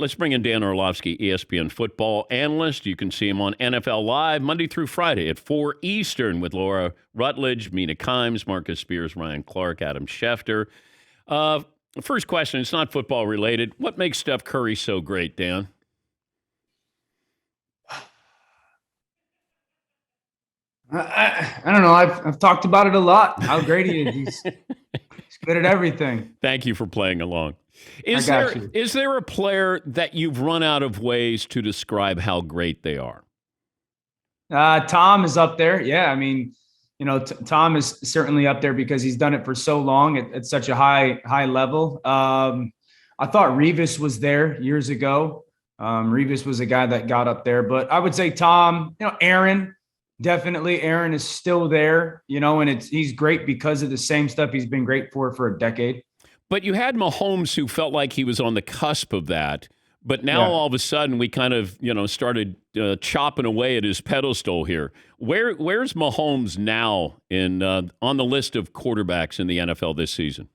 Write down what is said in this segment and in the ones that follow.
let's bring in Dan Orlovsky, ESPN football analyst. You can see him on NFL Live Monday through Friday at 4 Eastern with Laura Rutledge, Mina Kimes, Marcus Spears, Ryan Clark, Adam Schefter. First question, it's not football related. What makes Steph Curry so great, Dan? I don't know. I've talked about it a lot, how great he is. He's good at everything. Thank you for playing along. Is there a player that you've run out of ways to describe how great they are? Tom is up there. Yeah, I mean, Tom is certainly up there because he's done it for so long at such a high level. I thought Revis was there years ago. Revis was a guy that got up there, but I would say Tom, Aaron, definitely Aaron is still there, and he's great because of the same stuff he's been great for a decade. But you had Mahomes who felt like he was on the cusp of that. But now all of a sudden we kind of, started chopping away at his pedestal here. Where's Mahomes now on the list of quarterbacks in the NFL this season?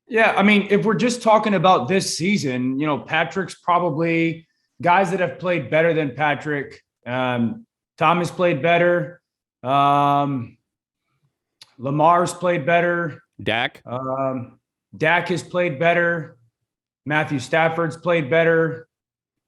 Yeah, I mean, if we're just talking about this season, Patrick's probably guys that have played better than Patrick. Tom has played better. Lamar's played better. Dak? Dak has played better. Matthew Stafford's played better.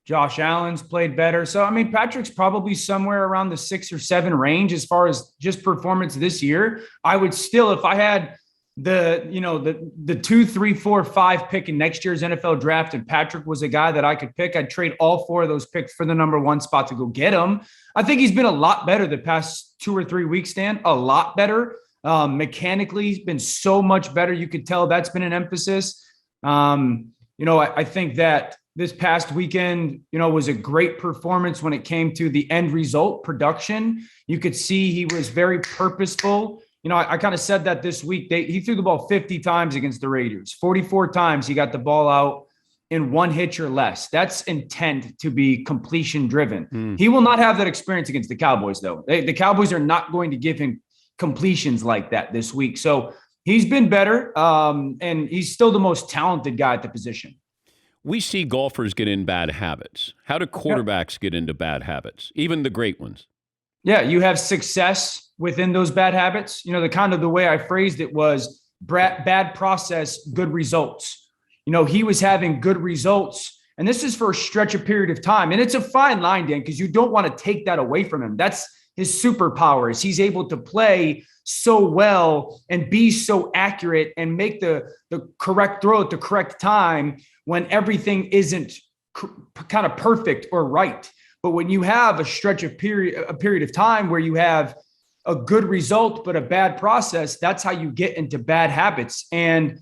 Josh Allen's played better. So, I mean, Patrick's probably somewhere around the 6 or 7 range as far as just performance this year. I would still, if I had the 2, 3, 4, 5 pick in next year's NFL draft and Patrick was a guy that I could pick, I'd trade all 4 of those picks for the number 1 spot to go get him. I think he's been a lot better the past 2 or 3 weeks, Dan, a lot better. Mechanically, he's been so much better. You could tell that's been an emphasis. I think that this past weekend, was a great performance when it came to the end result production. You could see he was very purposeful. I kind of said that this week. He threw the ball 50 times against the Raiders. 44 times he got the ball out in 1 hitch or less. That's intent to be completion driven. He will not have that experience against the Cowboys, though. The Cowboys are not going to give him completions like that this week. So he's been better, and he's still the most talented guy at the position. We see golfers get in bad habits. How do quarterbacks get into bad habits, even the great ones? Yeah, you have success within those bad habits. The way I phrased it was bad process, good results. He was having good results, and this is for a stretch of period of time. And it's a fine line, Dan, because you don't want to take that away from him. That's his superpower is he's able to play so well and be so accurate and make the correct throw at the correct time when everything isn't kind of perfect or right. But when you have a period of time where you have a good result but a bad process, that's how you get into bad habits. And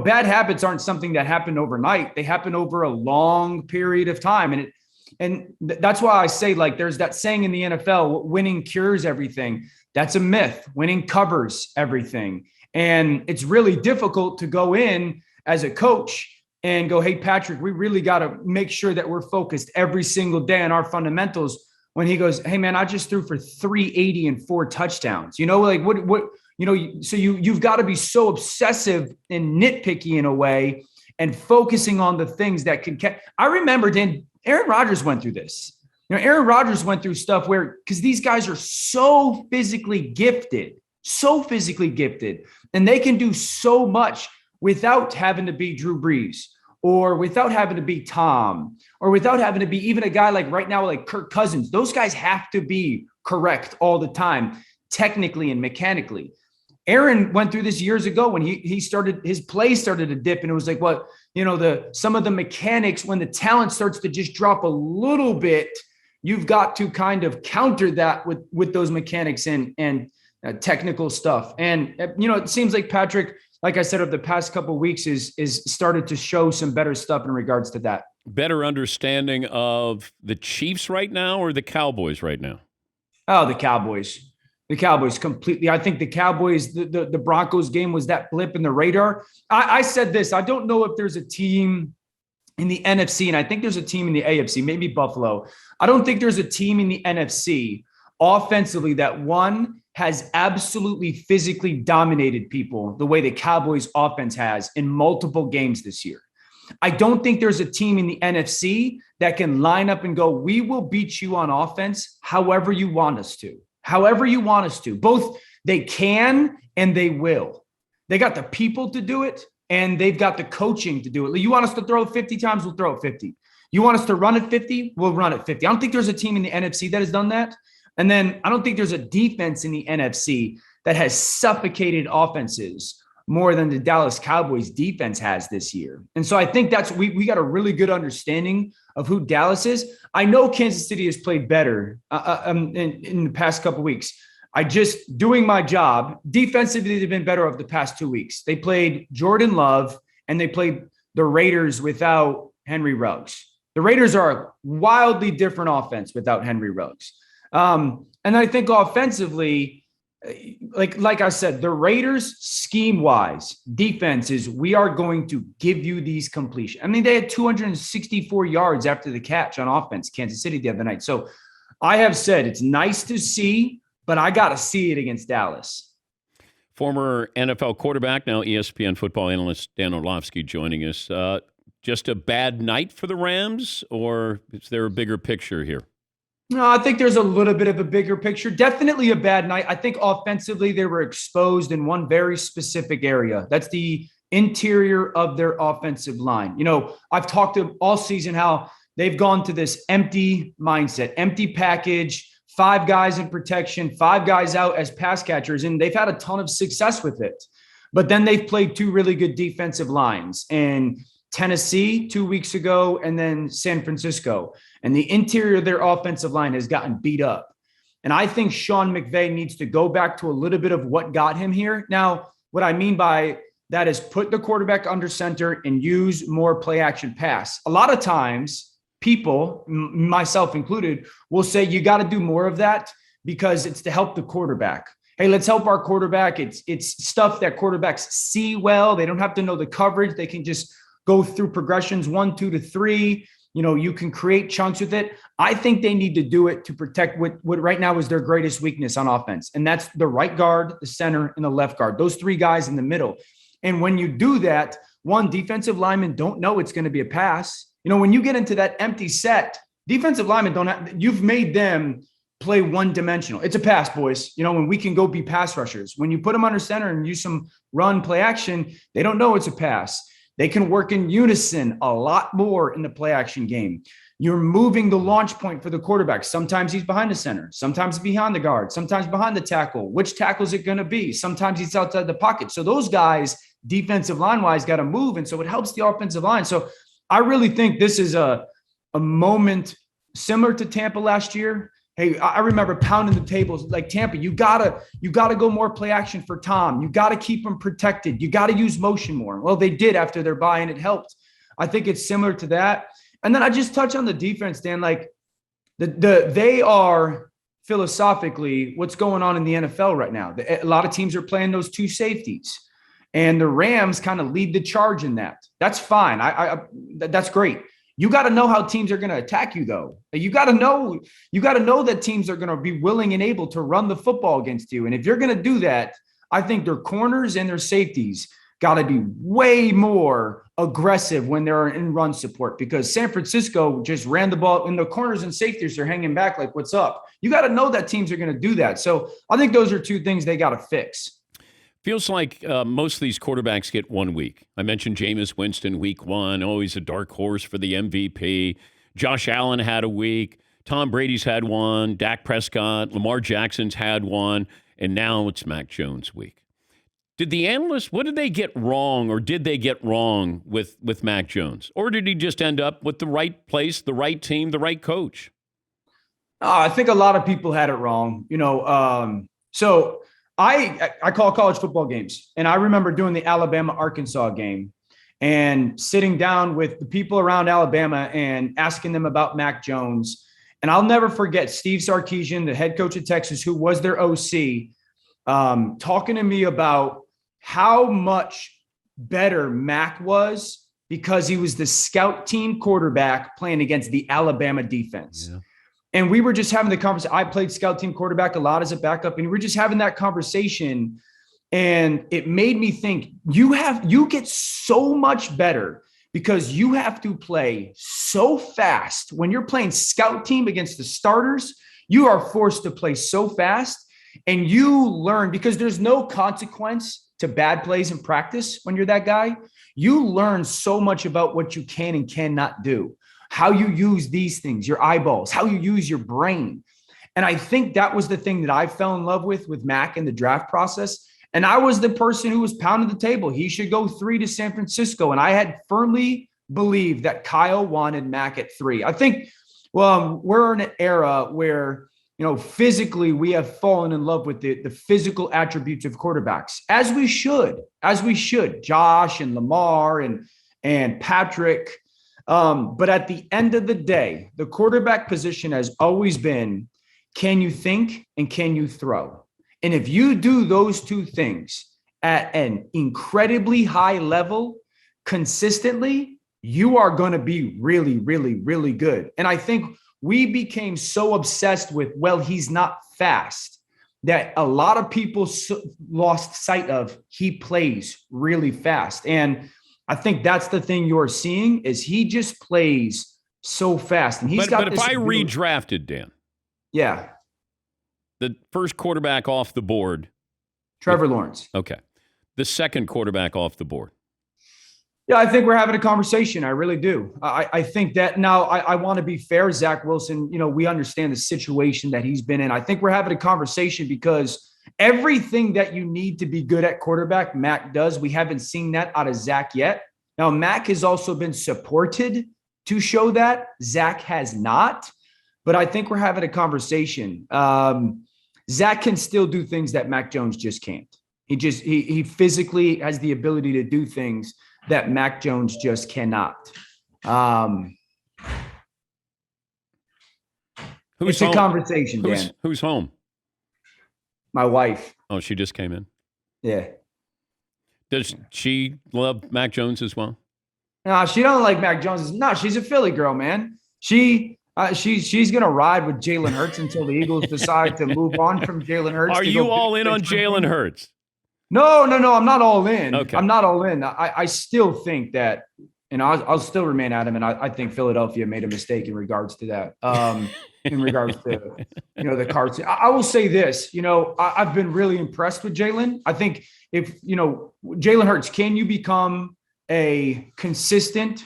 bad habits aren't something that happen overnight. They happen over a long period of time. And that's why I say, there's that saying in the NFL, winning cures everything. That's a myth. Winning covers everything. And it's really difficult to go in as a coach and go, hey, Patrick, we really got to make sure that we're focused every single day on our fundamentals. When he goes, hey, man, I just threw for 380 and 4 touchdowns. So you've got to be so obsessive and nitpicky in a way and focusing on the things that can catch. I remember, Dan, Aaron Rodgers went through this. Aaron Rodgers went through stuff because these guys are so physically gifted, and they can do so much without having to be Drew Brees or without having to be Tom or without having to be even a guy like right now, like Kirk Cousins. Those guys have to be correct all the time, technically and mechanically. Aaron went through this years ago when he started, his play started to dip, and it was like, some of the mechanics, when the talent starts to just drop a little bit, you've got to kind of counter that with those mechanics and technical stuff. And, it seems like Patrick, like I said, over the past couple of weeks is started to show some better stuff in regards to that. Better understanding of the Chiefs right now or the Cowboys right now? Oh, the Cowboys. The Cowboys completely. I think the Cowboys, the Broncos game was that blip in the radar. I said this. I don't know if there's a team in the NFC, and I think there's a team in the AFC, maybe Buffalo. I don't think there's a team in the NFC offensively that has absolutely physically dominated people the way the Cowboys offense has in multiple games this year. I don't think there's a team in the NFC that can line up and go, we will beat you on offense however you want us to. However you want us to. Both they can and they will. They got the people to do it, and they've got the coaching to do it. You want us to throw it 50 times, we'll throw it 50. You want us to run it 50, we'll run it 50. I don't think there's a team in the NFC that has done that. And then I don't think there's a defense in the NFC that has suffocated offenses more than the Dallas Cowboys defense has this year. And so I think that's we got a really good understanding of who Dallas is. I know Kansas City has played better in the past couple of weeks. I just doing my job. Defensively, they've been better over the past 2 weeks. They played Jordan Love and they played the Raiders without Henry Ruggs. The Raiders are a wildly different offense without Henry Ruggs. And I think offensively, like I said, the Raiders scheme-wise, defense is we are going to give you these completions. I mean, they had 264 yards after the catch on offense, Kansas City the other night. So I have said it's nice to see, but I got to see it against Dallas. Former NFL quarterback, now ESPN football analyst Dan Orlovsky joining us. Just a bad night for the Rams, or is there a bigger picture here? No, I think there's a little bit of a bigger picture. Definitely a bad night. I think offensively they were exposed in one very specific area. That's the interior of their offensive line. You know, I've talked to all season how they've gone to this empty mindset, empty package, 5 guys in protection, 5 guys out as pass catchers, and they've had a ton of success with it. But then they've played 2 really good defensive lines in Tennessee 2 weeks ago and then San Francisco. And the interior of their offensive line has gotten beat up. And I think Sean McVay needs to go back to a little bit of what got him here. Now, what I mean by that is put the quarterback under center and use more play action pass. A lot of times people, myself included, will say you got to do more of that because it's to help the quarterback. Hey, let's help our quarterback. It's stuff that quarterbacks see well. They don't have to know the coverage. They can just go through progressions 1, 2 to 3. You know, you can create chunks with it. I think they need to do it to protect what right now is their greatest weakness on offense. And that's the right guard, the center, and the left guard. Those 3 guys in the middle. And when you do that, one, defensive linemen don't know it's going to be a pass. You know, when you get into that empty set, defensive linemen don't have, you've made them play one-dimensional. It's a pass, boys. You know, when we can go be pass rushers. When you put them under center and use some run play action, they don't know it's a pass. They can work in unison a lot more in the play action game. You're moving the launch point for the quarterback. Sometimes he's behind the center. Sometimes behind the guard. Sometimes behind the tackle. Which tackle is it going to be? Sometimes he's outside the pocket. So those guys, defensive line-wise, got to move. And so it helps the offensive line. So I really think this is a moment similar to Tampa last year. Hey, I remember pounding the tables like Tampa. You gotta go more play action for Tom. You gotta keep him protected. You gotta use motion more. Well, they did after their bye, and it helped. I think it's similar to that. And then I just touch on the defense, Dan. Like they are philosophically what's going on in the NFL right now. A lot of teams are playing those 2 safeties, and the Rams kind of lead the charge in that. That's fine. That's great. You got to know how teams are going to attack you, though. You got to know that teams are going to be willing and able to run the football against you. And if you're going to do that, I think their corners and their safeties got to be way more aggressive when they're in run support, because San Francisco just ran the ball and the corners and safeties are hanging back like, what's up? You got to know that teams are going to do that. So I think those are 2 things they got to fix. Feels like most of these quarterbacks get 1 week. I mentioned Jameis Winston week 1, always a dark horse for the MVP. Josh Allen had a week. Tom Brady's had 1. Dak Prescott, Lamar Jackson's had 1. And now it's Mac Jones' week. Did the analysts, what did they get wrong, or did they get wrong with Mac Jones? Or did he just end up with the right place, the right team, the right coach? I think a lot of people had it wrong. You know, so I call college football games, and I remember doing the Alabama-Arkansas game and sitting down with the people around Alabama and asking them about Mac Jones. And I'll never forget Steve Sarkisian, the head coach of Texas, who was their OC, talking to me about how much better Mac was because he was the scout team quarterback playing against the Alabama defense. Yeah. And we were just having the conversation. I played scout team quarterback a lot as a backup, and we're just having that conversation. And it made me think you get so much better because you have to play so fast. When you're playing scout team against the starters, you are forced to play so fast, and you learn because there's no consequence to bad plays in practice when you're that guy. You learn so much about what you can and cannot do, how you use these things, your eyeballs, how you use your brain. And I think that was the thing that I fell in love with Mac in the draft process. And I was the person who was pounding the table. He should go 3 to San Francisco. And I had firmly believed that Kyle wanted Mac at 3. I think, well, we're in an era where, physically we have fallen in love with the physical attributes of quarterbacks, as we should, Josh and Lamar and Patrick. But at the end of the day, the quarterback position has always been, can you think and can you throw? And if you do those two things at an incredibly high level consistently, you are going to be really, really, really good. And I think we became so obsessed with, well, he's not fast, that a lot of people lost sight of he plays really fast. And I think that's the thing you're seeing is he just plays so fast. And he's got. But if I redrafted, Dan, yeah, the first quarterback off the board, Trevor Lawrence. Okay, the second quarterback off the board. Yeah, I think we're having a conversation. I really do. I think that now I want to be fair. Zach Wilson, we understand the situation that he's been in. I think we're having a conversation because everything that you need to be good at quarterback, Mac does. We haven't seen that out of Zach yet. Now, Mac has also been supported to show that. Zach has not. But I think we're having a conversation. Zach can still do things that Mac Jones just can't. He physically has the ability to do things that Mac Jones just cannot. It's a conversation, Dan. Who's home? My wife. Oh, she just came in? Yeah. Does she love Mac Jones as well? No, she don't like Mac Jones. No, she's a Philly girl, man. She's going to ride with Jalen Hurts until the Eagles decide to move on from Jalen Hurts. Are you all in on Jalen Hurts? No, I'm not all in. Okay. I'm not all in. I still think that, and I'll still remain adamant. I think Philadelphia made a mistake in regards to that. In regards to, the cards. I will say this, I've been really impressed with Jalen. I think if, Jalen Hurts, can you become a consistent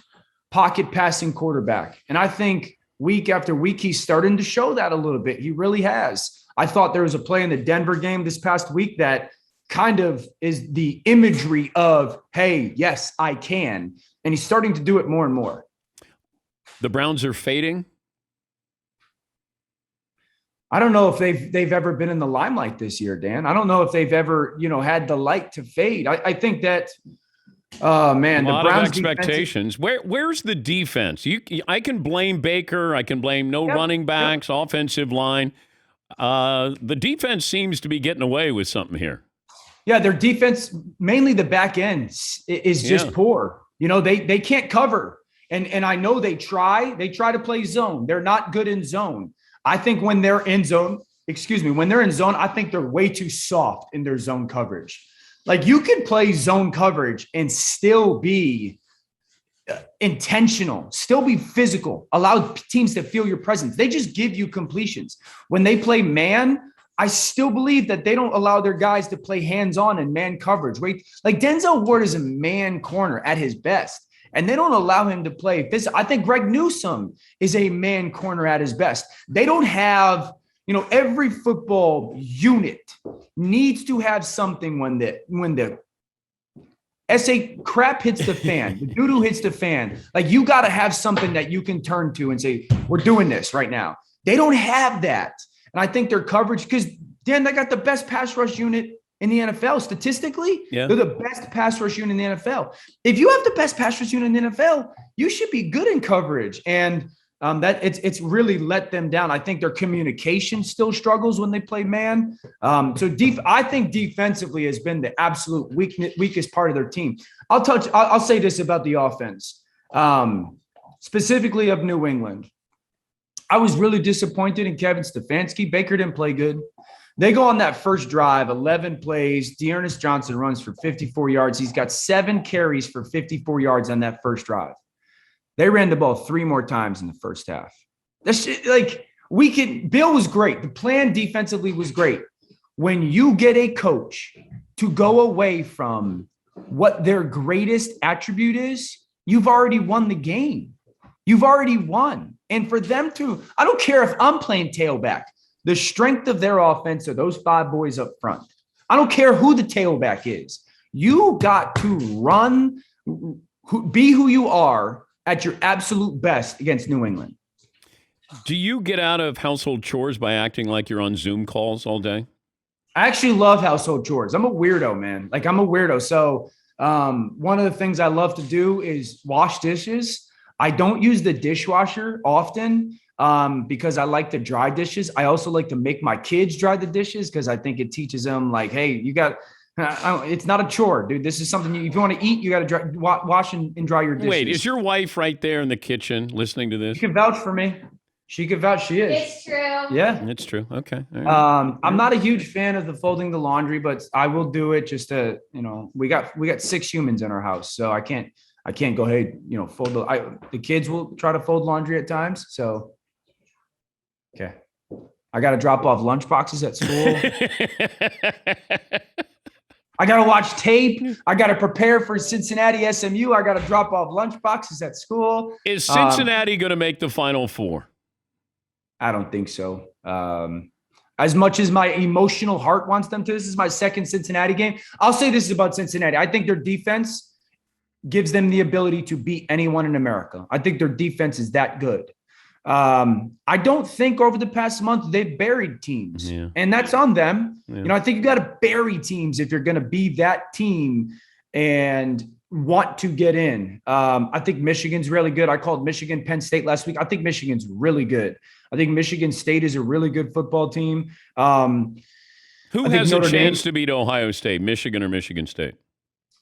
pocket passing quarterback? And I think week after week, he's starting to show that a little bit. He really has. I thought there was a play in the Denver game this past week that kind of is the imagery of, hey, yes, I can. And he's starting to do it more and more. The Browns are fading. I don't know if they've ever been in the limelight this year, Dan. I don't know if they've ever, had the light to fade. I think that, man, a lot the Browns of expectations. Where's the defense? I can blame Baker. I can blame running backs, offensive line. The defense seems to be getting away with something here. Yeah, their defense, mainly the back end, is just poor. They can't cover. And I know they try to play zone. They're not good in zone. I think when they're in zone, I think they're way too soft in their zone coverage. Like you can play zone coverage and still be intentional, still be physical, allow teams to feel your presence. They just give you completions. When they play man, I still believe that they don't allow their guys to play hands-on and man coverage. Right? Like Denzel Ward is a man corner at his best. And they don't allow him to play this. I think Greg Newsome is a man corner at his best. They don't have, every football unit needs to have something when the SA crap hits the fan, the doo-doo hits the fan. Like you got to have something that you can turn to and say, we're doing this right now. They don't have that. And I think their coverage, because Dan, they got the best pass rush unit in the NFL. Statistically, they're the best pass rush unit in the NFL. If you have the best pass rush unit in the NFL, you should be good in coverage. And that it's really let them down. I think their communication still struggles when they play man. I think defensively has been the absolute weakest part of their team. I'll say this about the offense, specifically of New England. I was really disappointed in Kevin Stefanski. Baker didn't play good. They go on that first drive, 11 plays. Dearness Johnson runs for 54 yards. He's got 7 carries for 54 yards on that first drive. They ran the ball 3 more times in the first half. Bill was great. The plan defensively was great. When you get a coach to go away from what their greatest attribute is, you've already won the game. You've already won. And for them to, I don't care if I'm playing tailback. The strength of their offense are those 5 boys up front. I don't care who the tailback is. You got to run, be who you are at your absolute best against New England. Do you get out of household chores by acting like you're on Zoom calls all day? I actually love household chores. I'm a weirdo, man. I'm a weirdo. So one of the things I love to do is wash dishes. I don't use the dishwasher often because I like to dry dishes. I also like to make my kids dry the dishes because I think it teaches them hey, you got it's not a chore, dude. This is something if you want to eat, you got to wash and dry your dishes. Wait, is your wife right there in the kitchen listening to this? She can vouch for me. She could vouch. She is. It's true. Yeah, it's true. Okay. All right. I'm not a huge fan of the folding the laundry, but I will do it just to, we got 6 humans in our house, so I can't go, hey, fold the kids will try to fold laundry at times. So, okay. I got to drop off lunch boxes at school. I got to watch tape. I got to prepare for Cincinnati SMU. I got to drop off lunch boxes at school. Is Cincinnati going to make the Final Four? I don't think so. As much as my emotional heart wants them to, this is my second Cincinnati game. I'll say this about Cincinnati. I think their defense gives them the ability to beat anyone in America. I think their defense is that good. I don't think over the past month they've buried teams, and that's on them. Yeah. I think you got to bury teams if you're going to be that team and want to get in. I think Michigan's really good. I called Michigan Penn State last week. I think Michigan's really good. I think Michigan State is a really good football team. Who has a chance to beat Ohio State, Michigan or Michigan State?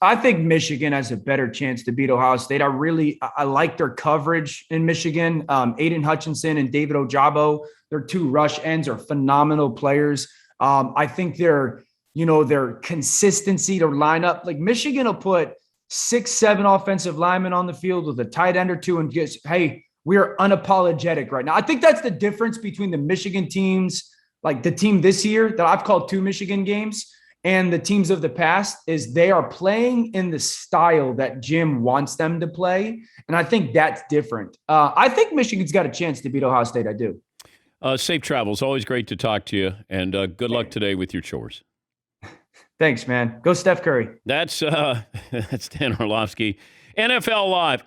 I think Michigan has a better chance to beat Ohio State. I like their coverage in Michigan. Aiden Hutchinson and David Ojabo, their 2 rush ends are phenomenal players. I think their consistency to line up, Michigan will put 6-7 offensive linemen on the field with a tight end or 2 and just, hey, we are unapologetic right now. I think that's the difference between the Michigan teams, like the team this year that I've called 2 Michigan games, and the teams of the past, is they are playing in the style that Jim wants them to play. And I think that's different. I think Michigan's got a chance to beat Ohio State. I do. Safe travels. Always great to talk to you. And good luck today with your chores. Thanks, man. Go Steph Curry. That's Dan Orlovsky. NFL Live.